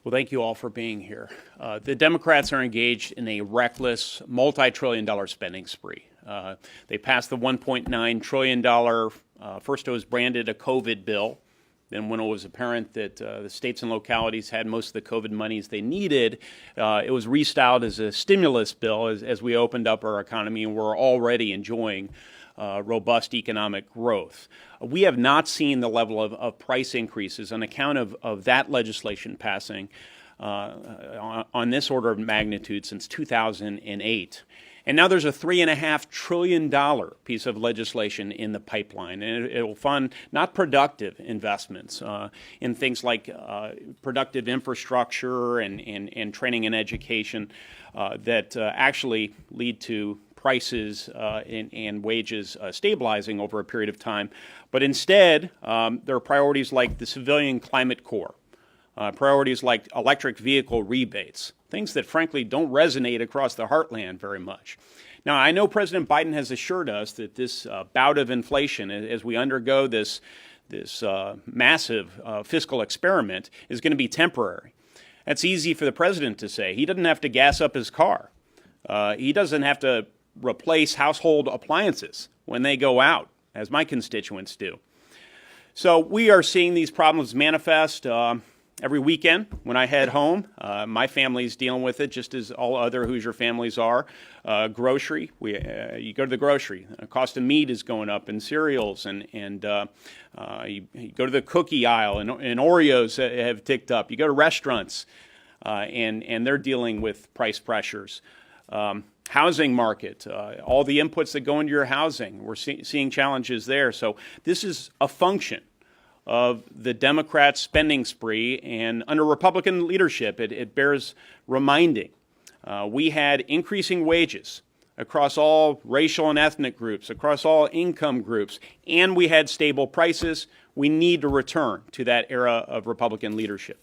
Well, thank you all for being here. The Democrats are engaged in a reckless, multi-trillion-dollar spending spree. They passed the $1.9 trillion, first it was branded a COVID bill. Then when it was apparent that the states and localities had most of the COVID monies they needed, it was restyled as a stimulus bill as we opened up our economy, and we're already enjoying robust economic growth. We have not seen the level of price increases on account of that legislation passing on this order of magnitude since 2008. And now there's a $3.5 trillion piece of legislation in the pipeline, and it will fund not productive investments in things like productive infrastructure and training and education that actually lead to prices and wages stabilizing over a period of time. But instead, there are priorities like the Civilian Climate Corps, priorities like electric vehicle rebates, things that frankly don't resonate across the heartland very much. Now, I know President Biden has assured us that this bout of inflation, as we undergo this massive fiscal experiment, is going to be temporary. That's easy for the president to say. He doesn't have to gas up his car. He doesn't have to replace household appliances when they go out, as my constituents do. So we are seeing these problems manifest every weekend when I head home. My family's dealing with it just as all other Hoosier families are. Grocery, you go to the grocery, the cost of meat is going up, and cereals, and you go to the cookie aisle, and Oreos have ticked up. You go to restaurants, and they're dealing with price pressures. Housing market, all the inputs that go into your housing, we're seeing challenges there. So this is a function of the Democrats' spending spree, and under Republican leadership, it bears reminding. We had increasing wages across all racial and ethnic groups, across all income groups, and we had stable prices. We need to return to that era of Republican leadership.